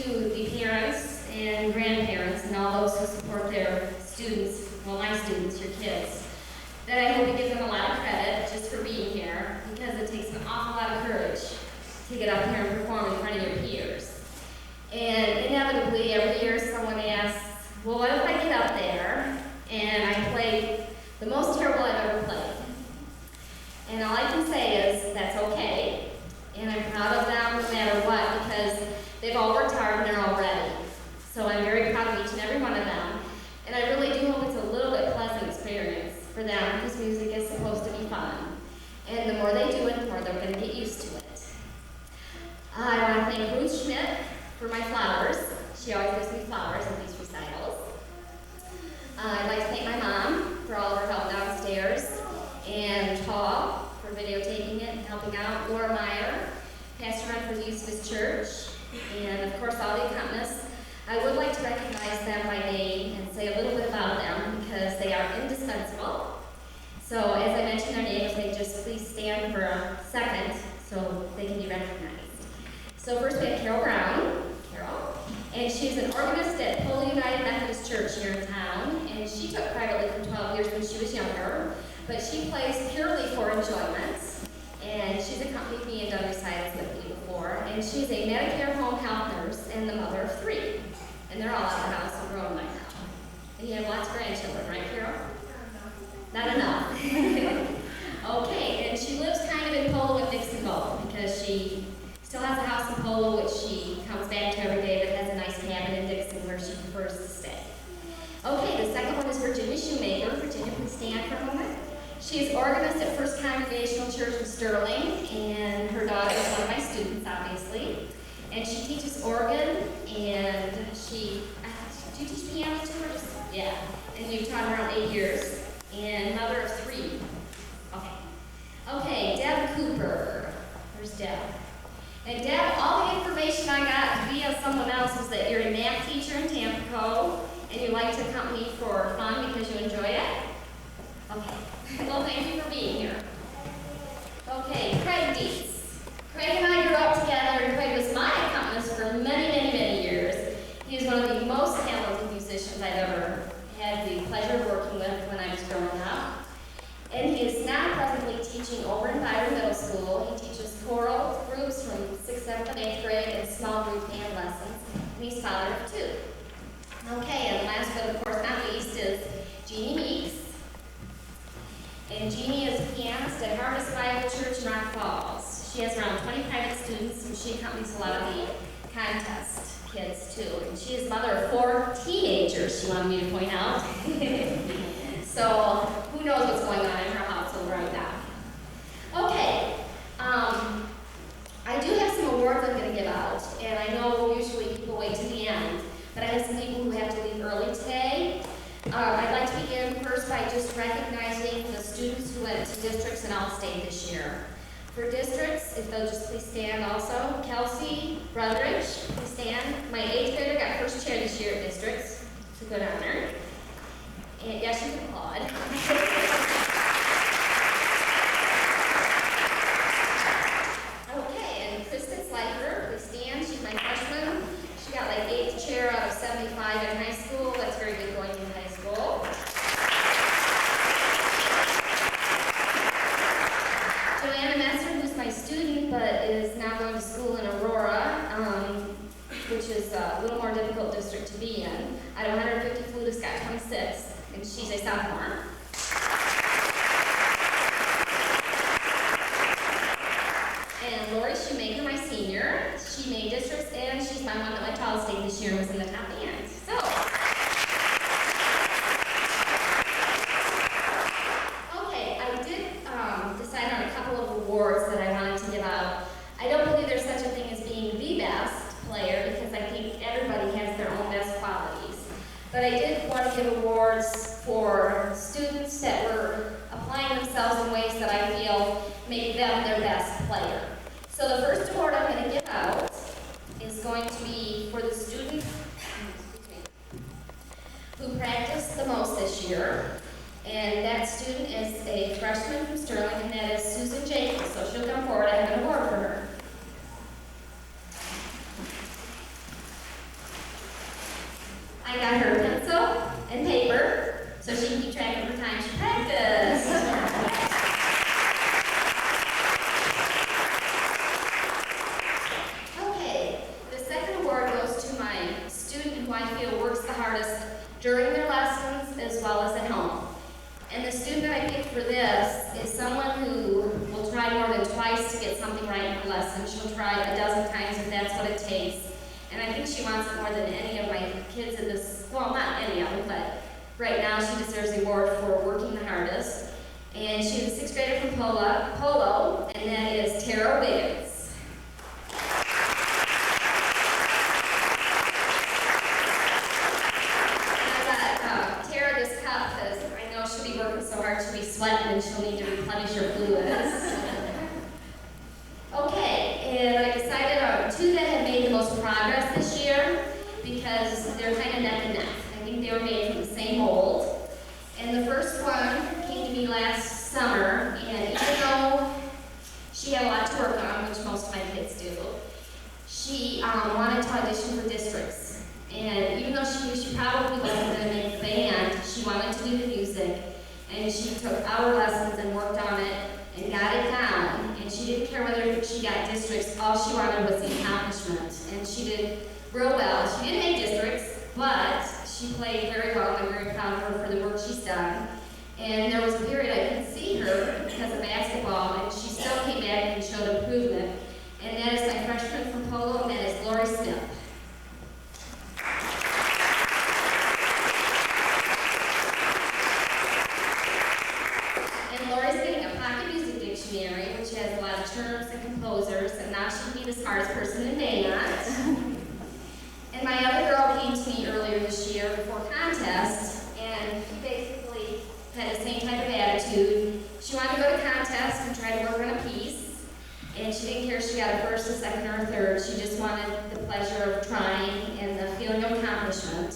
to the parents and grandparents and all those who support their students, well, my students, your kids, that I hope you give them a lot of credit just for being here, because it takes an awful lot of courage to get up here and perform in front of your peers. And inevitably, every year someone asks, well, what if I get up there and I play the most terrible I've ever played? And all I can say is, that's okay. And I'm proud of them no matter what, because they've all worked hard and they're all ready. So I'm very proud of each and every one of them. And I really do hope it's a little bit pleasant experience for them, because music is supposed to be fun. And the more they do it, the more they're going to get used to it. I want to thank Ruth Schmidt for my flowers. She always gives me flowers at these recitals. I'd like to thank my mom for all of her help downstairs, and Paul for videotaping it and helping out, Laura Meyer, pastor for the Youth of his church, and of course all the accompanists. I would like to recognize them by name and say a little bit about them, because they are indispensable. So as I mentioned their names, they just please stand for a second so they can be recognized. So first we have Carol Brown. Carol. And she's an organist at Holy United Methodist Church here in town, and she took privately for 12 years when she was younger, but she plays purely for enjoyment, and she's accompanied me and done recitals with me before, and she's a Medicare home health nurse and the mother of 3, and they're all out of the house and grown by now. And you have lots of grandchildren, right, Carol? Not enough. Okay, and she lives kind of in Polo with Dixonville, because she still has a house in Polo, which she comes back to every day, but has a nice cabin in Dixon where she prefers to stay. Okay, the second one is Virginia Shoemaker. Virginia, please stand for a moment. She's organist at First Congregational Church in Sterling, and her daughter is one of my students, obviously. And she teaches organ, and do you teach piano too, or just, yeah. And you've taught her around 8 years, and mother of 3. Okay, Deb Cooper. There's Deb. And Deb, all the information I got via someone else is that you're a math teacher in Tampico, and you like to accompany for fun because you enjoy it? Okay. Well, thank you for being here. Okay, Craig Dietz. Craig and I grew up together, and Craig was my accompanist for many, many, many years. He is one of the most talented musicians I've ever had the pleasure of working with when I was growing up. And he is now presently teaching over in Byron Middle School. He teaches choral groups from 6th, 7th, and 8th grade, and small group band lessons. And he's father of 2. Okay, and last but of course not least is Jeannie Meeks. And Jeannie is a pianist at Harvest Bible Church in Rock Falls. She has around 20 private students, and she accompanies a lot of the contest kids too. And she is mother of 4 teenagers, she wanted me to point out. So who knows what's going on in her household right now. Okay, I do have some awards I'm going to give out, and I know usually people wait to the end, but I have some people who have to leave early today. I'd like to begin first by just recognizing the students who went to districts and all-state this year. For districts, if they'll just please stand also. Kelsey Brotheridge, please stand. My 8th grader got first chair this year at districts. It's a good honor. And yes, you can applaud. Okay, and Kristen Sliker, please stand. She's my freshman. She got like 8th chair out of 75 in high school. That's very good going into high school. Joanna Messer, who's my student, but is now going to school in Aurora, which is a little more difficult district to be in. Out of 150 flutists, got 26. And she's a sophomore. And Lori Shoemaker, my senior. She made districts, and she's my one that went to all-state this year and was in the top band. So. Okay, I did decide on a couple of awards that I wanted to give out. I don't believe there's such a thing as being the best player, because I think everybody has their own best qualities. But I did want to give awards for students that were applying themselves in ways that I feel make them their best player. So the first award I'm going to give out is going to be for the student who practiced the most this year. And that student is a freshman from Sterling, and that is Susan Jacobs. So she'll come forward. I have an award for her. I got her pencil and paper so she can keep track of her time she practiced. Okay, the second award goes to my student who I feel works the hardest during their lessons as well as at home. And the student that I picked for this is someone who will try more than twice to get something right in her lesson. She'll try a dozen times if that's what it takes. And I think she wants it more than any of my kids in this, well, not any of them, but right now she deserves the award for working the hardest. And she's a sixth grader from Polo, and that is Tara Wiggins. She'll be working so hard she'll be sweating and she'll need to replenish her fluids. Okay, and I decided on two that have made the most progress this year because they're kind of neck and neck. I think they were made from the same mold. And the first one came to me last summer, and even though she had a lot to work on, which most of my kids do, she wanted to audition for districts. And even though she knew she probably wasn't going to make the band, she wanted to do the music. And she took our lessons and worked on it and got it down. And she didn't care whether she got districts. All she wanted was the accomplishment. And she did real well. She didn't make districts, but she played very well. I'm very proud of her for the work she's done. And there was a period I couldn't see her because of basketball, and she still came back and showed improvement. And that is my freshman from Polo, and that is Lori Smith. Lori's getting a pocket music dictionary, which has a lot of terms and composers, and now she'll be the smartest person in Bayonne. And my other girl came to me earlier this year before contest, and she basically had the same type of attitude. She wanted to go to contest and try to work on a piece, and she didn't care if she got a first, a second, or a third. She just wanted the pleasure of trying and the feeling of accomplishment.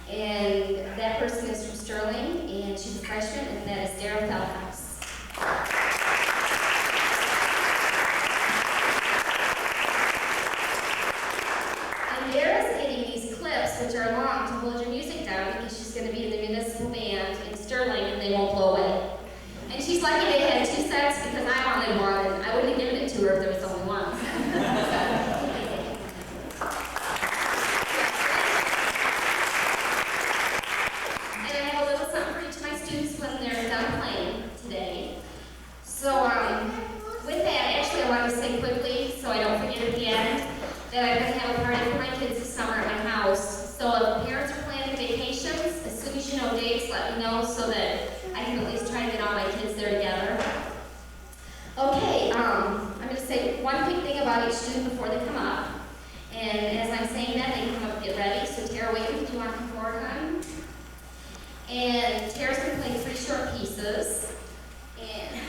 And that person is from Sterling, and she's a freshman, and that is Dara Feldhouse. And Dara's getting these clips, which are long, to hold your music down because she's going to be in the municipal band in Sterling, and they won't blow away. And she's lucky they had 2 sets because I wanted one, and I wouldn't have given it to her if there was only one. When they're done playing today. So with that, actually I wanted to say quickly, so I don't forget at the end, that I'm going to have a party for my kids this summer at my house. So if parents are planning vacations, as soon as you know dates, let me know so that I can at least try and get all my kids there together. Okay, I'm going to say one quick thing about each student before they come up. And as I'm saying that, they can come up and get ready. So Tara Wiggins, if you want to come forward, hon. And Tara's going to play 3 short pieces. And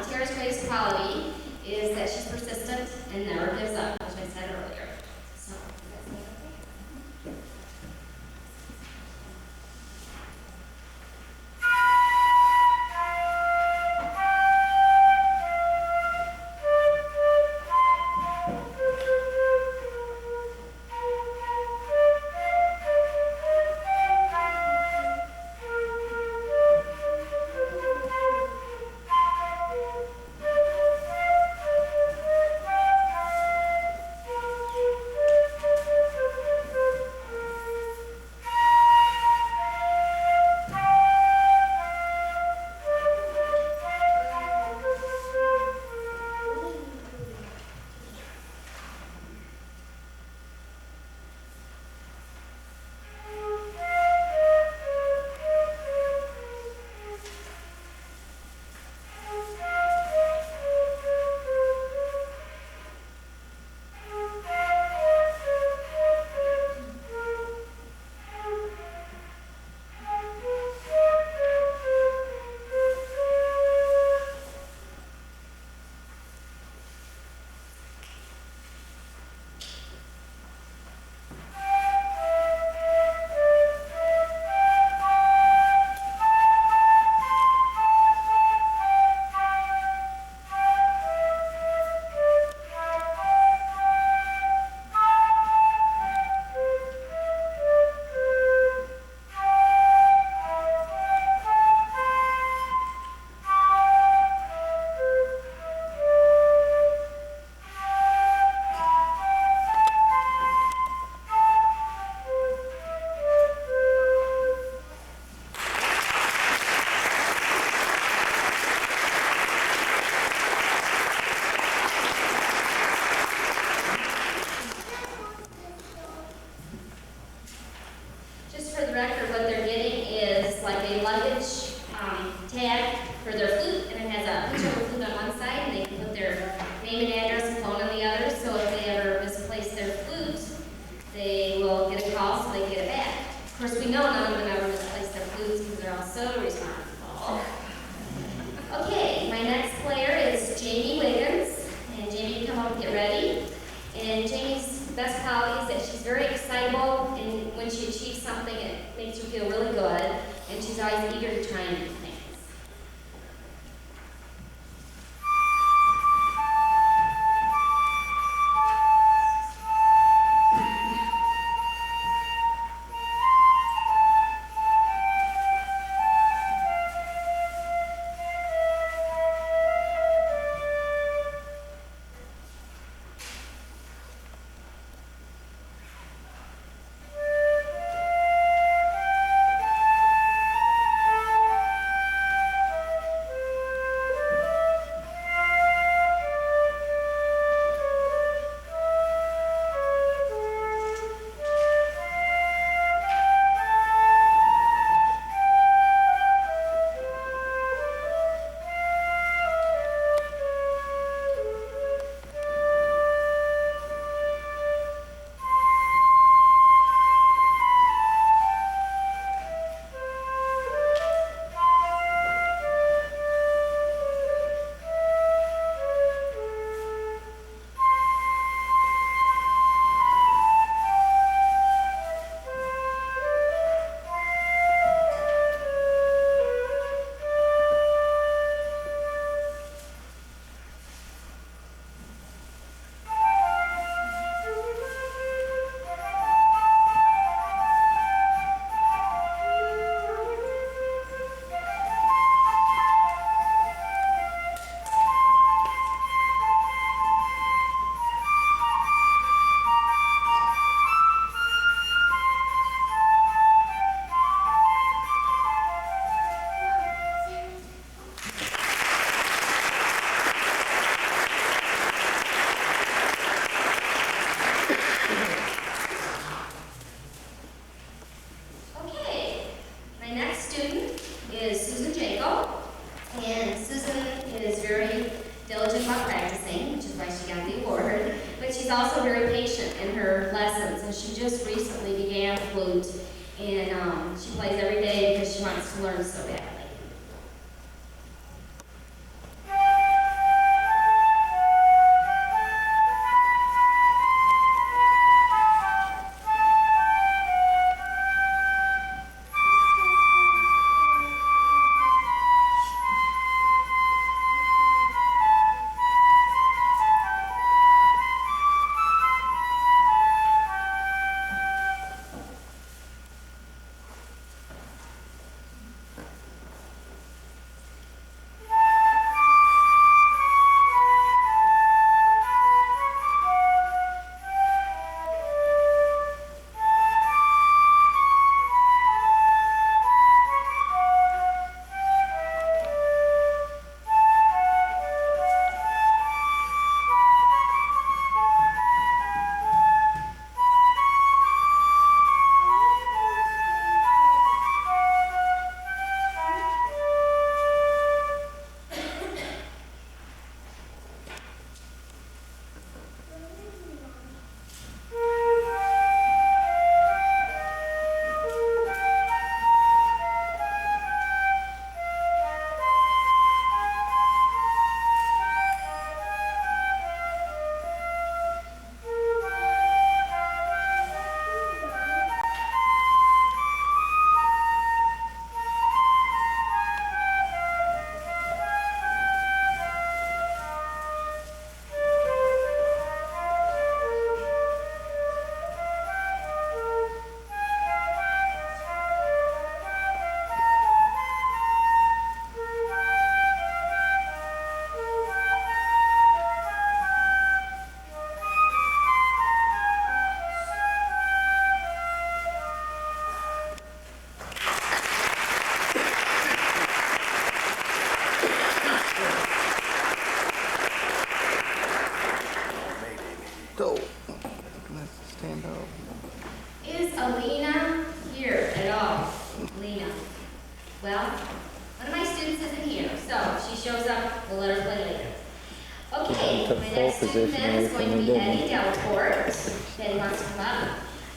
Tara's greatest quality is that she's persistent and never gives up, which I said earlier. So, we know none of them ever misplace their flutes because they're all so responsible. Okay, my next player is Jamie Wiggins, and Jamie, come up and get ready. And Jamie's best quality is that she's very excitable, and when she achieves something, it makes her feel really good, and she's always eager to try new things.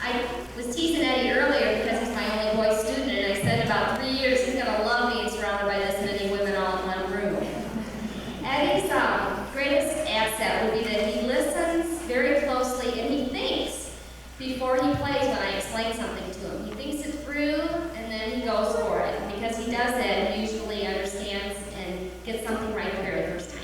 I was teasing Eddie earlier because he's my only boy student, and I said in about 3 years he's going to love being surrounded by this many women all in one room. Eddie's greatest asset will be that he listens very closely and he thinks before he plays when I explain something to him. He thinks it through and then he goes for it. Because he does that, he usually understands and gets something right the very first time.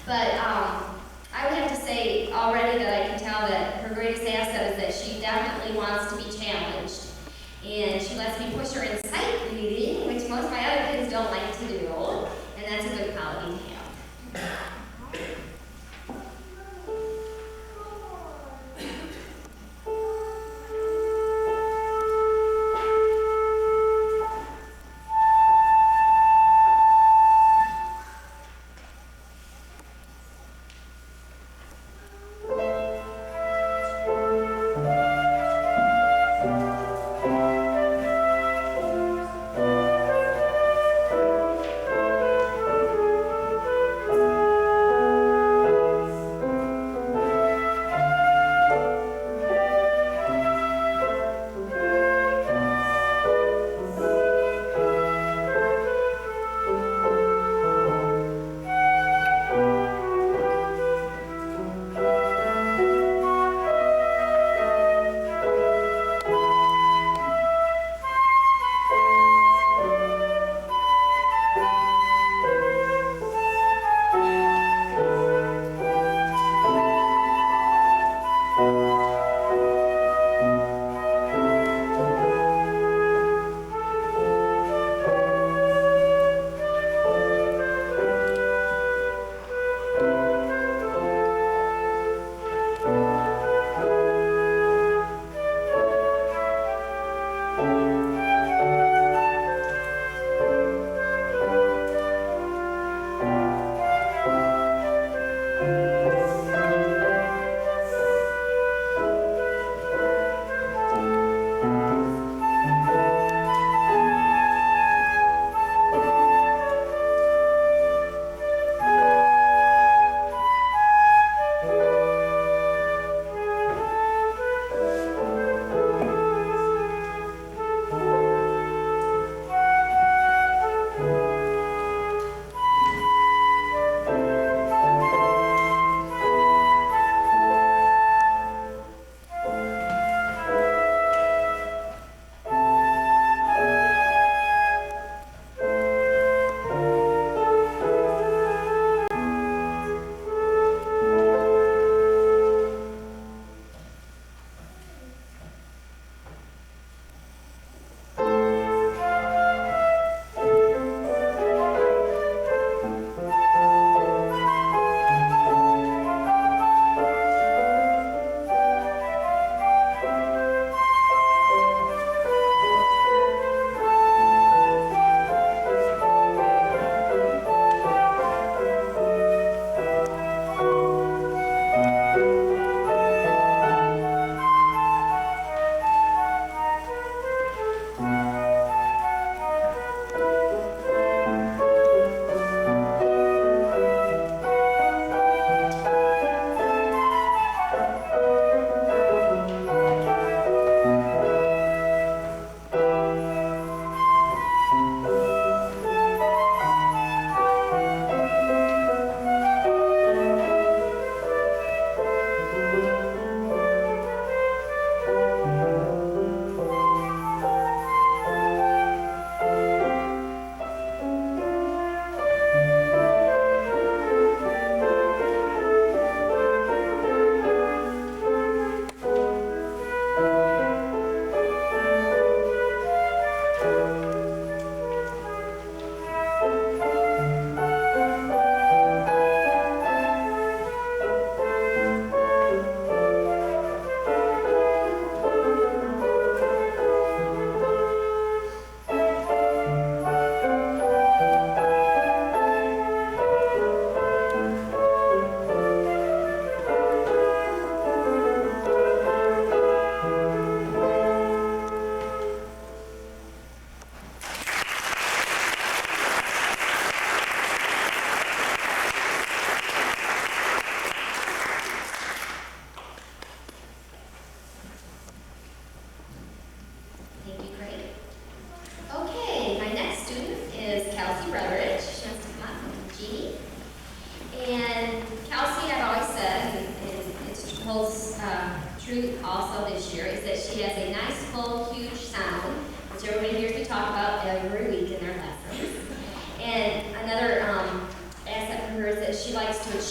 But I would have to say already that I can tell that her greatest asset is that she definitely wants to be challenged. And she lets me push her in sight reading, which most of my other kids don't like to do. And that's a good quality to have.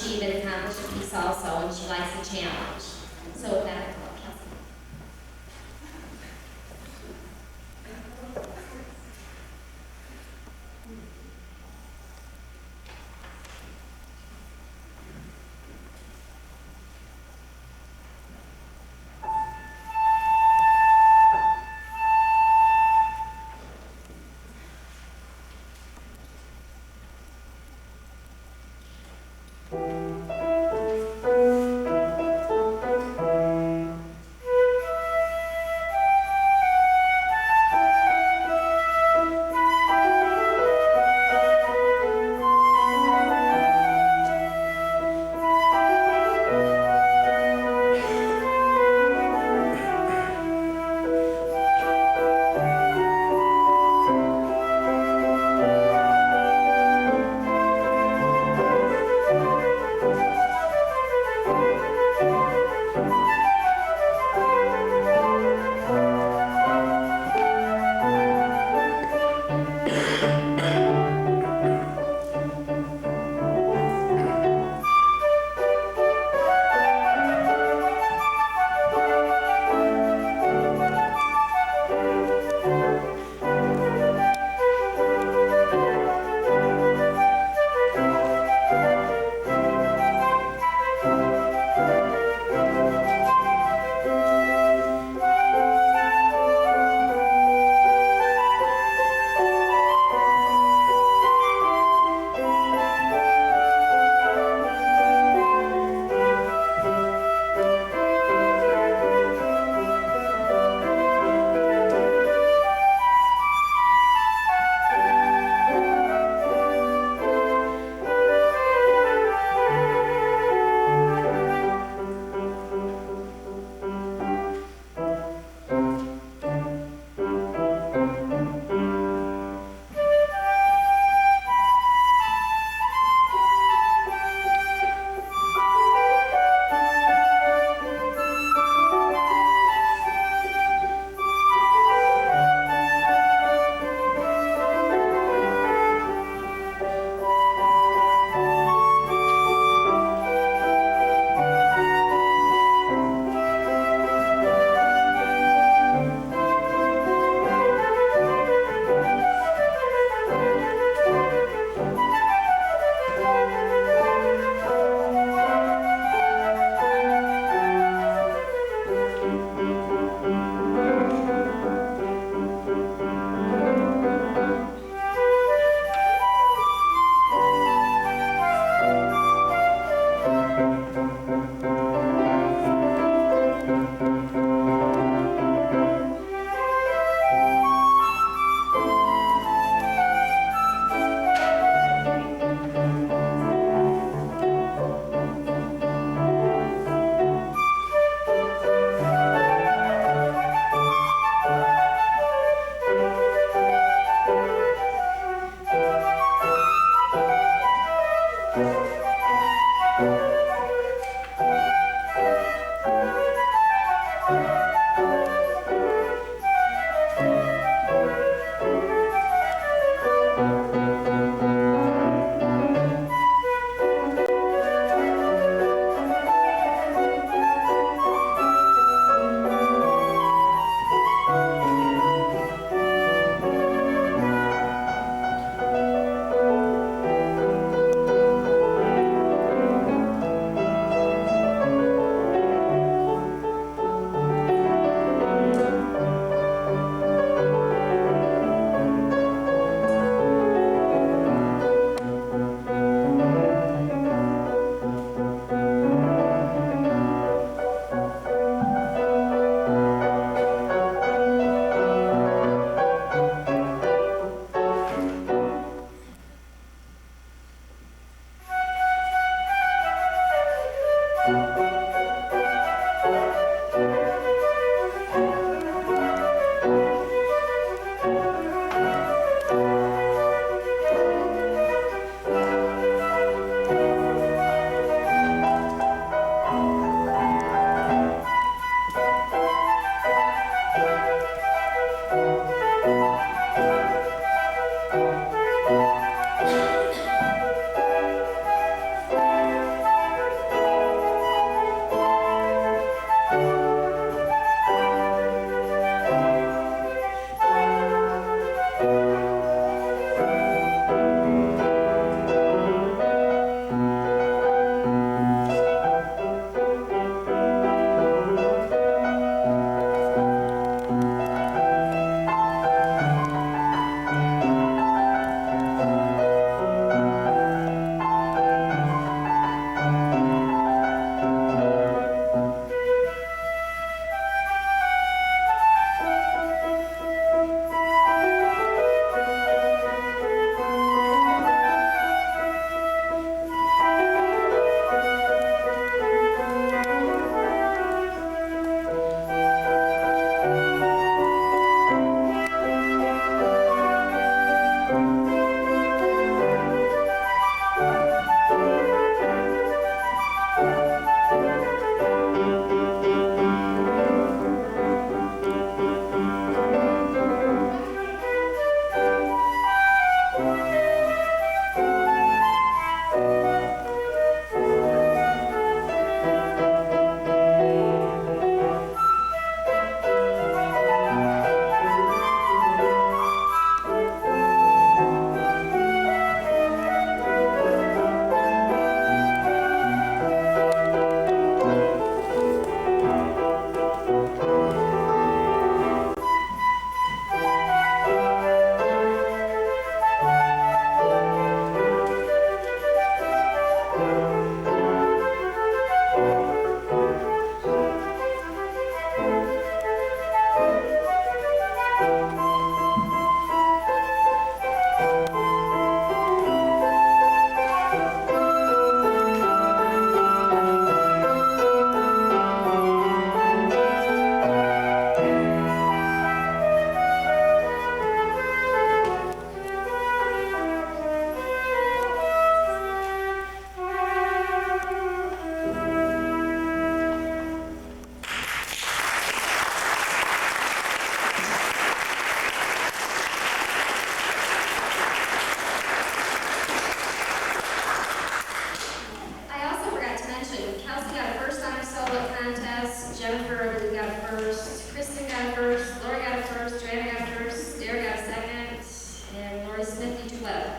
achieve and accomplish a piece also, and she likes a challenge. So with that, I'll Kelsey.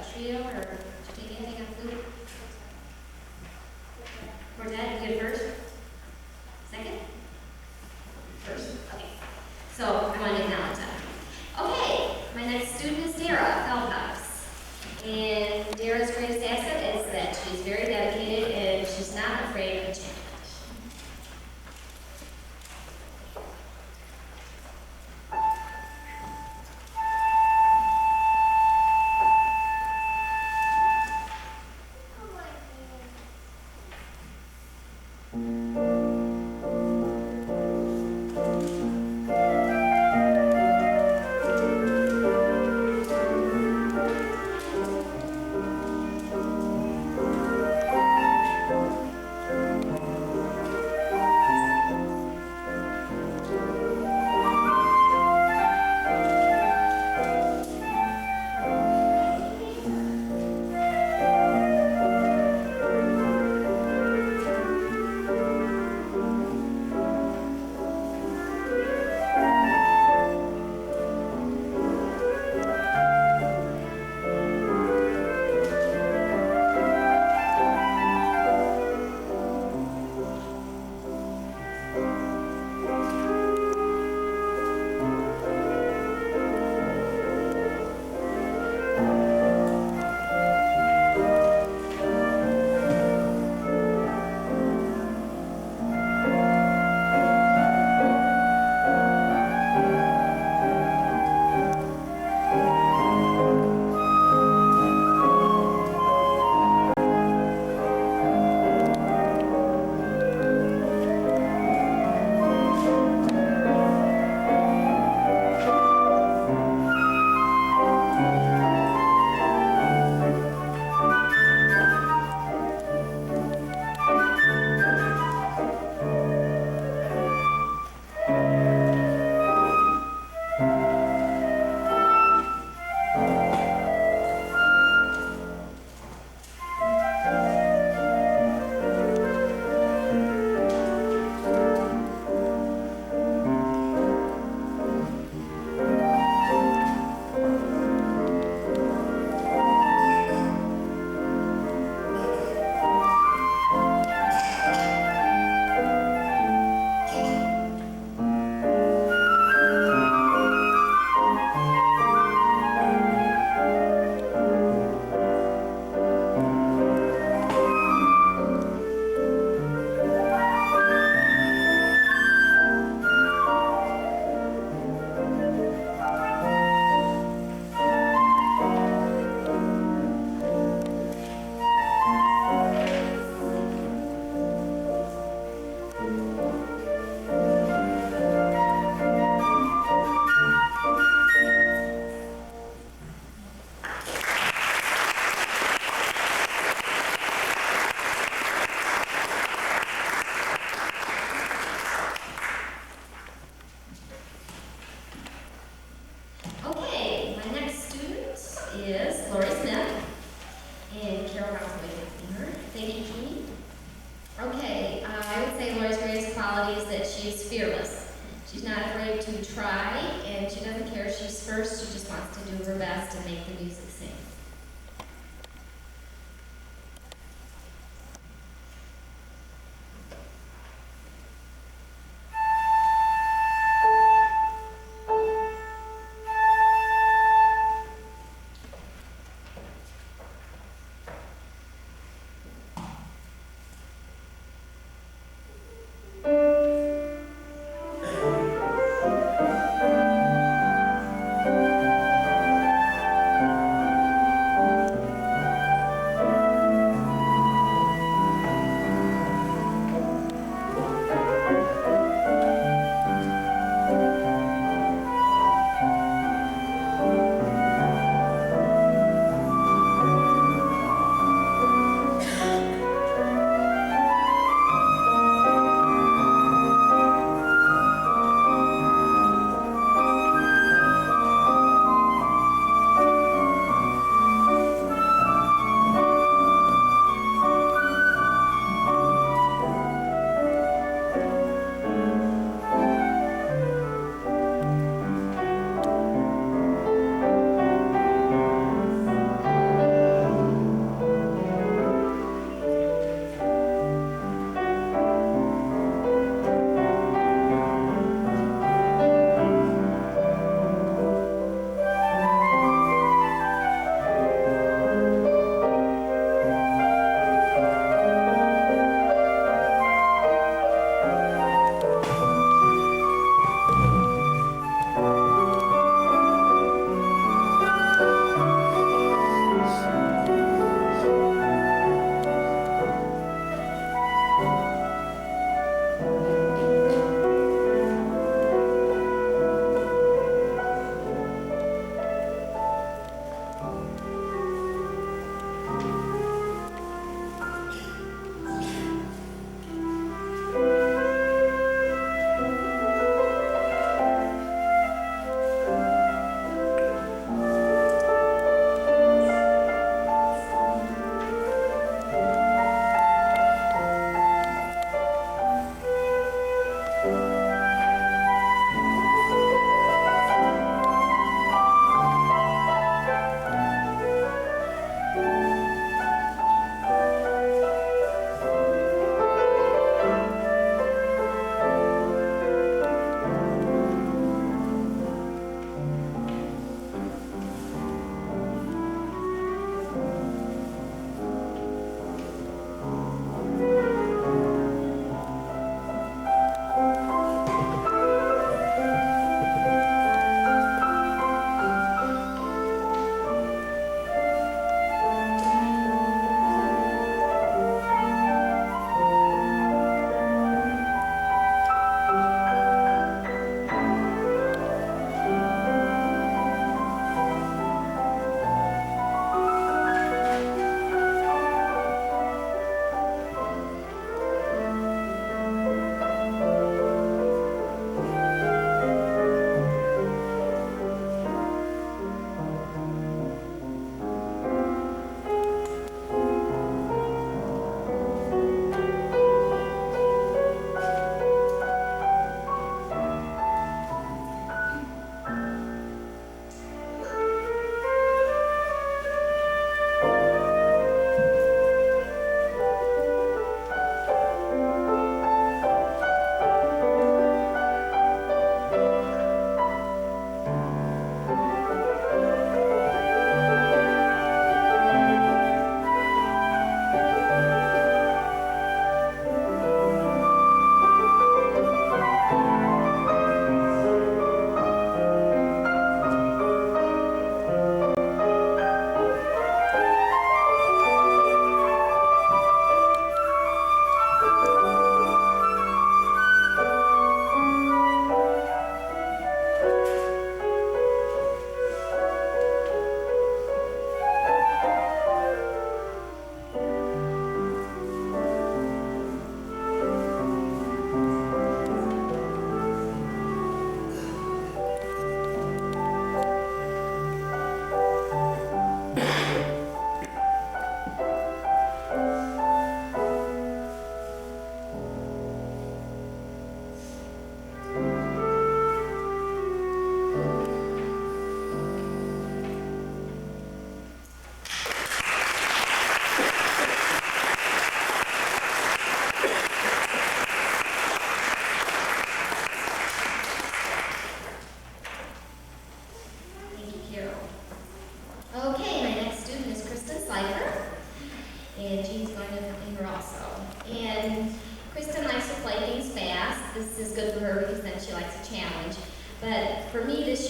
trio, or did you take anything on flute? Quartet, you get first? Second? First, okay. So I want to acknowledge that. Okay, my next student is Dara Feldhaus. And Dara's greatest asset is that she's very dedicated and she's not afraid of a challenge.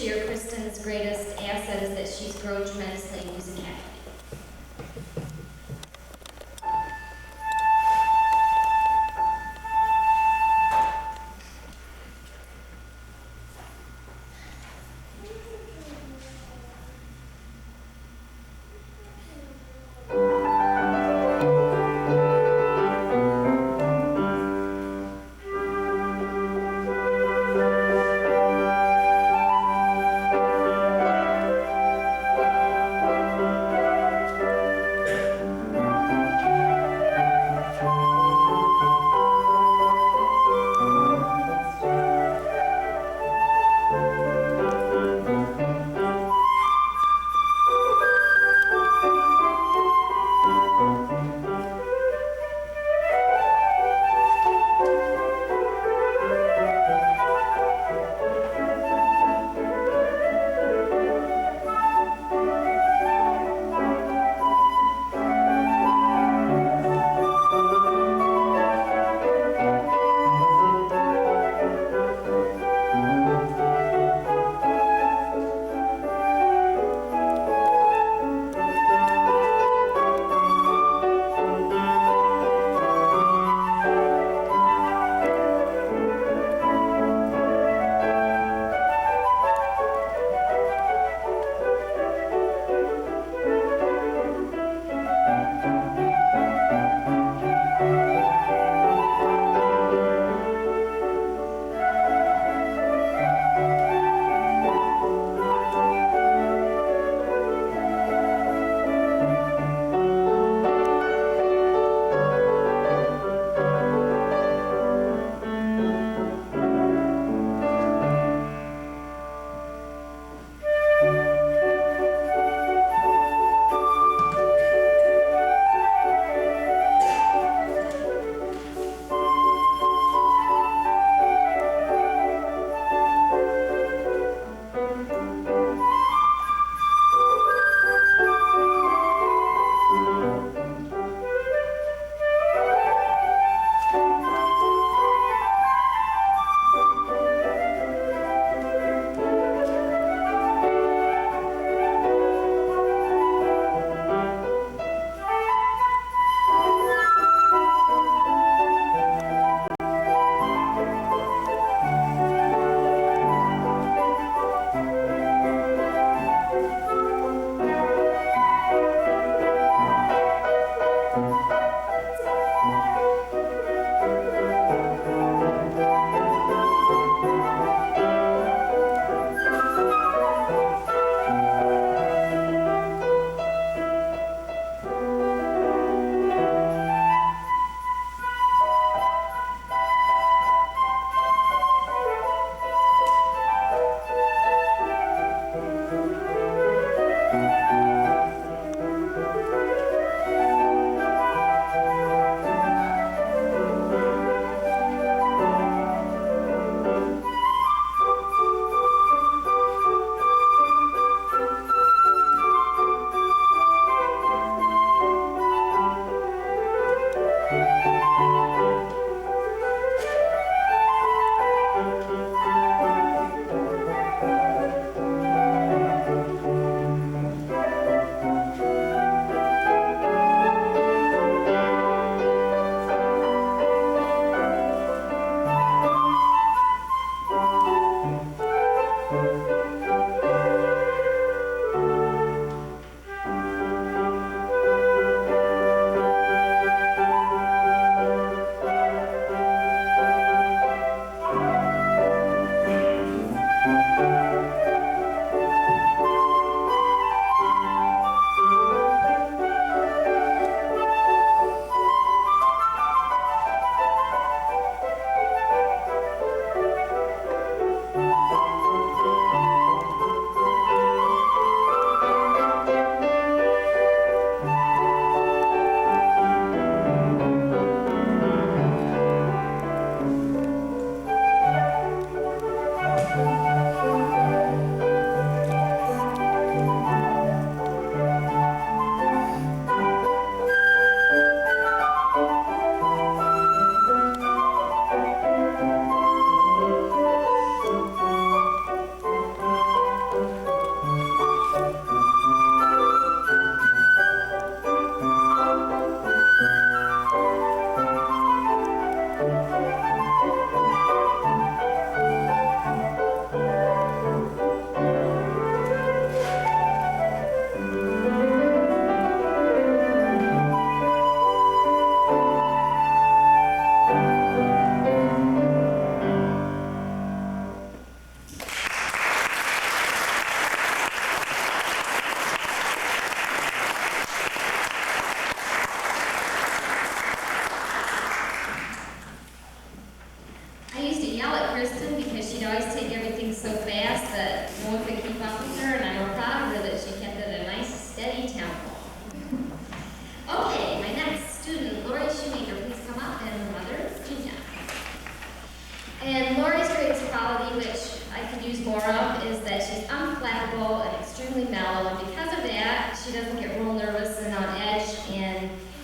year, Kristen's greatest asset is that she's grown tremendously in music academy.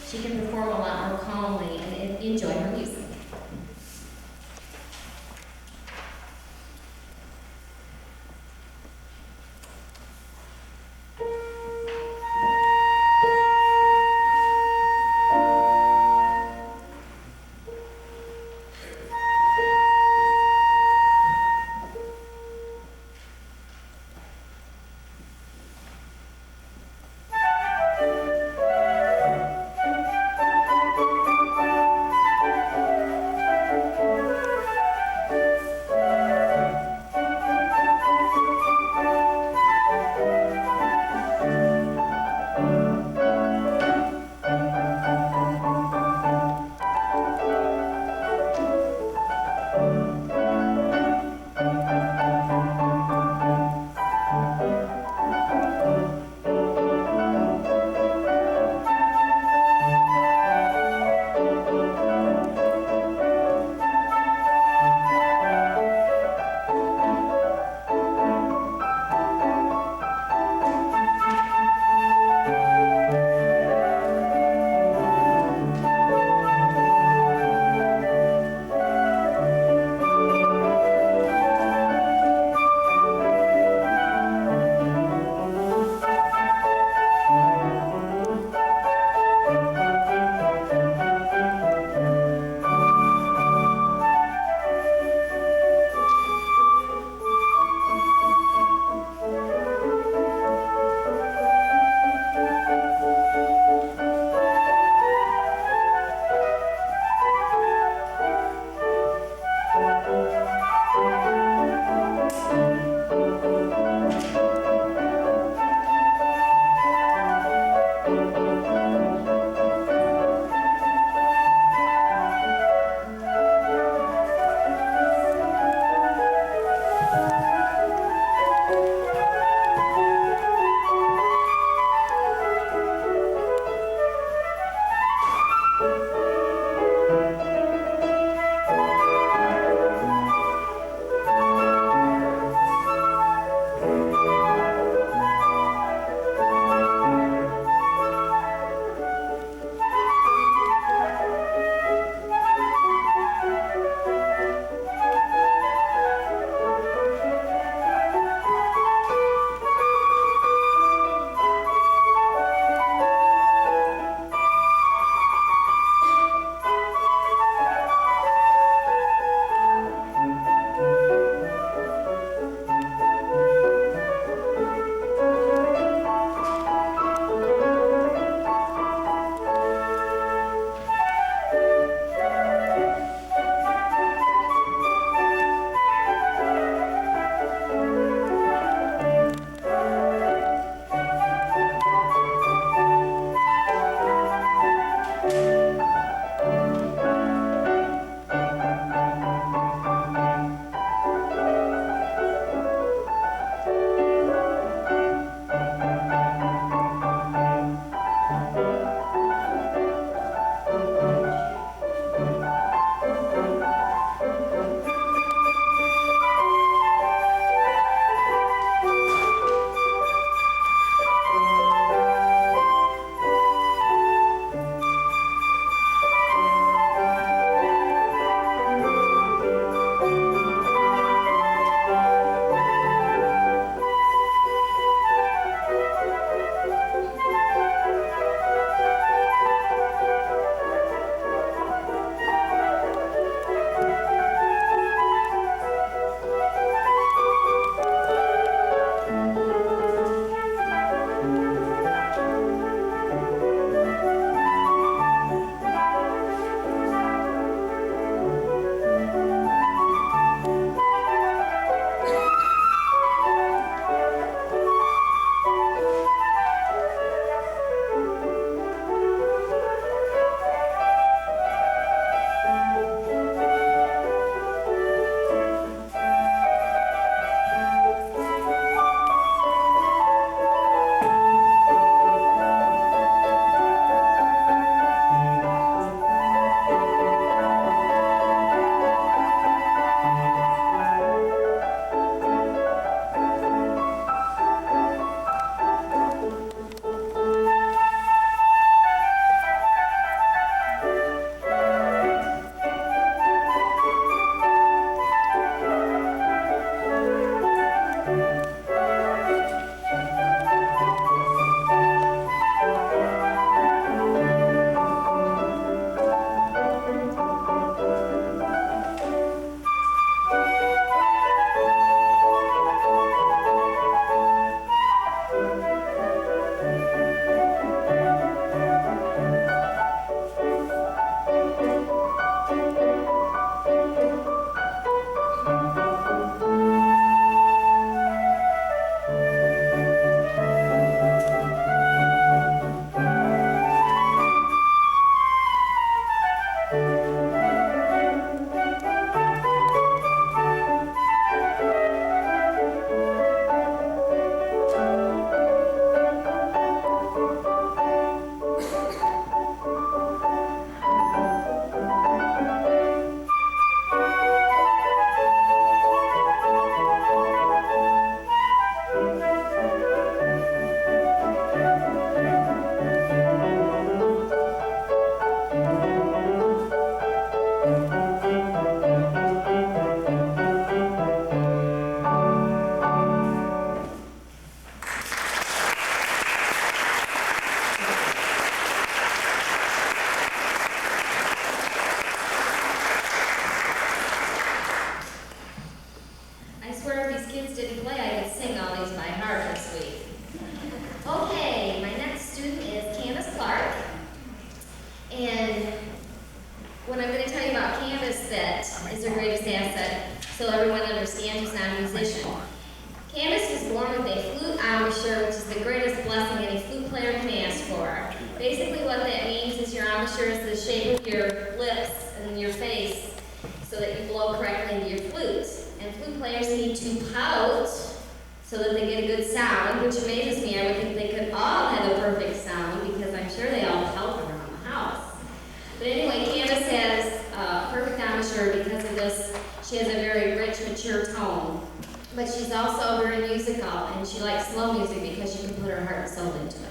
she can perform a lot more calmly and enjoy her music. so everyone understands who's not a musician. Candace was born with a flute embouchure, which is the greatest blessing any flute player can ask for. Basically what that means is your embouchure is the shape of your lips and your face so that you blow correctly into your flute. And flute players need to pout so that they get a good sound, which amazes me. I would think they could all have a perfect sound because I'm sure they all pout around the house. But anyway, Candace has a perfect embouchure because of this. She has a very rich, mature tone. But she's also very musical, and she likes slow music because she can put her heart and soul into it.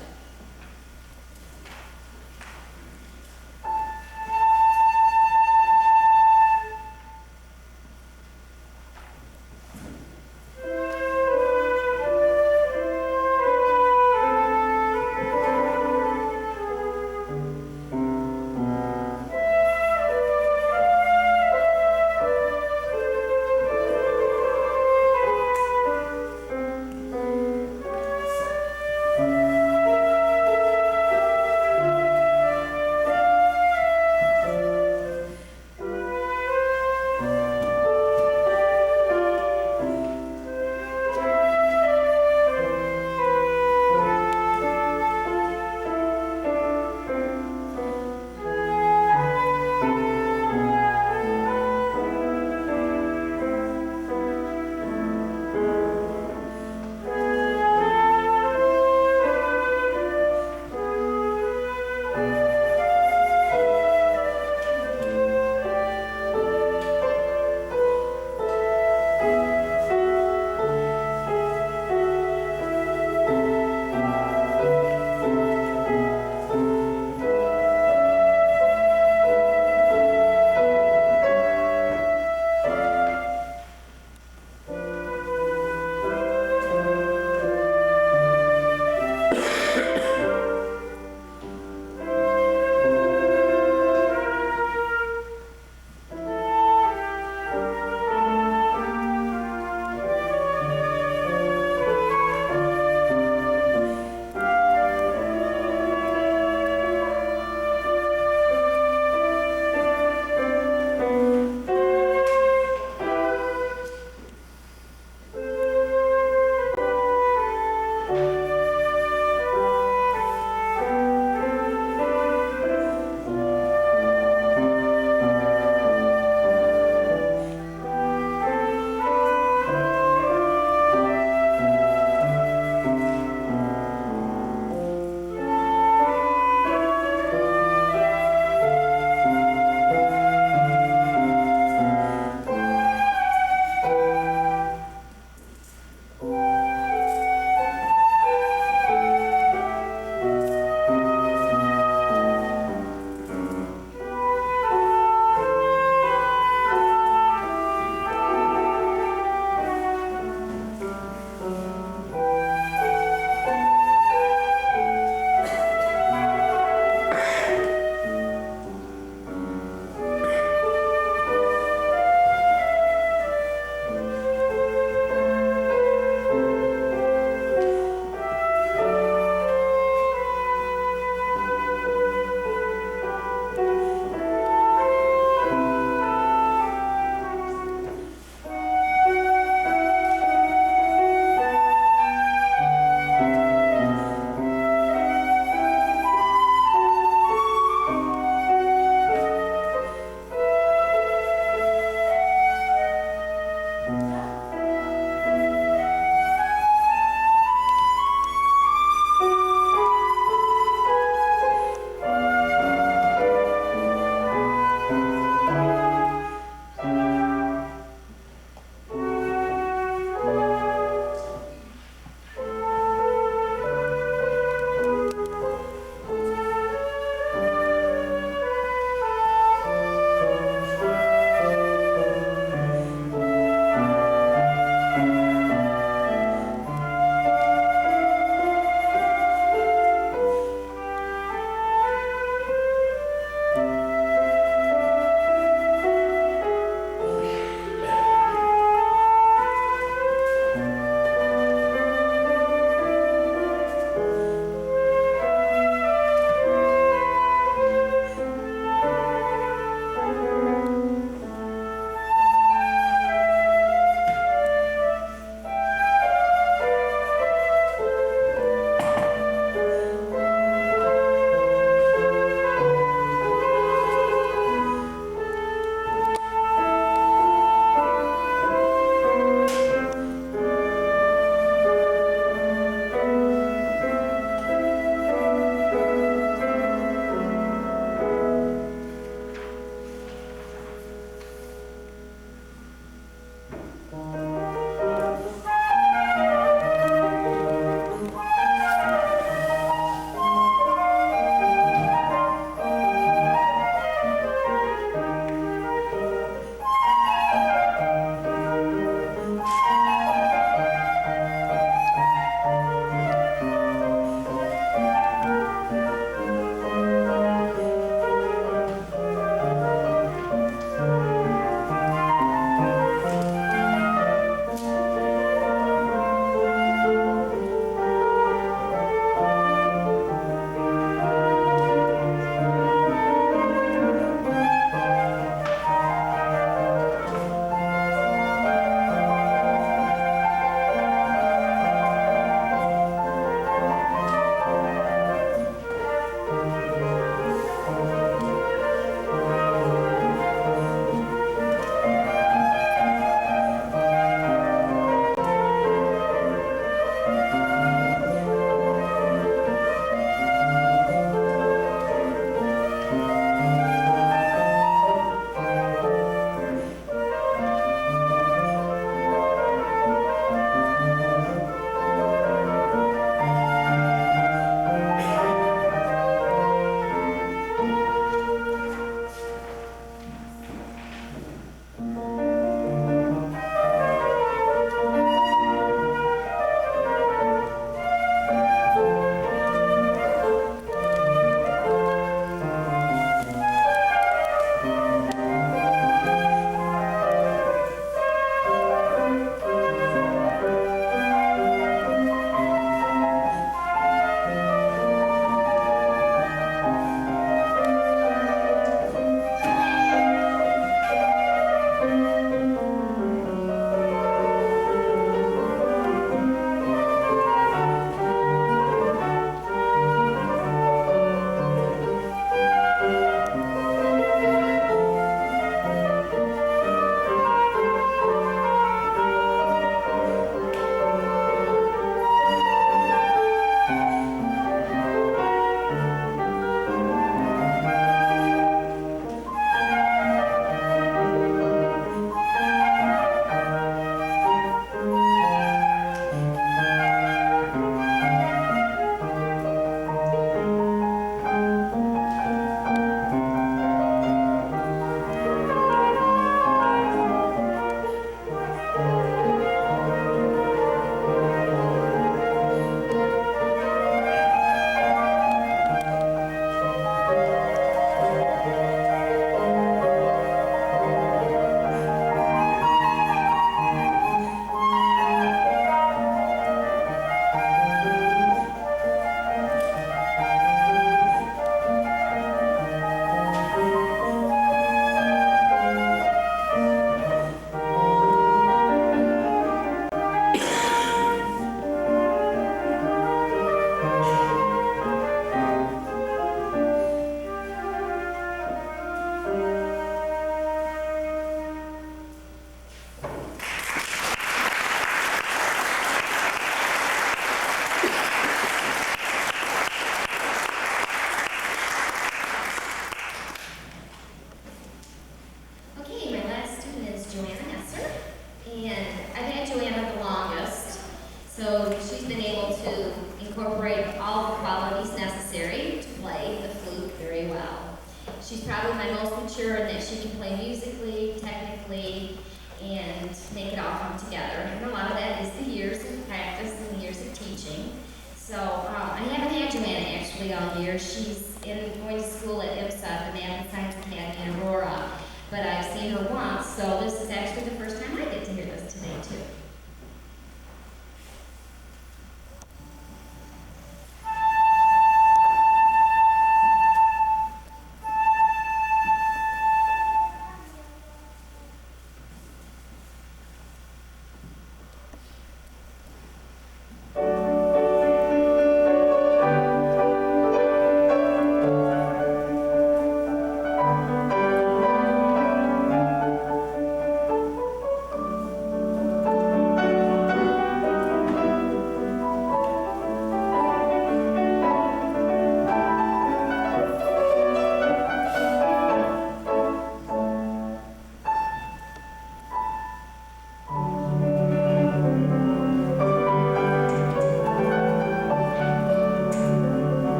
she's probably my most mature in that she can play musically, technically, and make it all come together. And a lot of that is the years of practice and the years of teaching. So I haven't had Joanna actually all year. She's going to school at IMSA, the Math and Science Academy in Aurora. But I've seen her once, so this is actually the first time I get to hear this today too.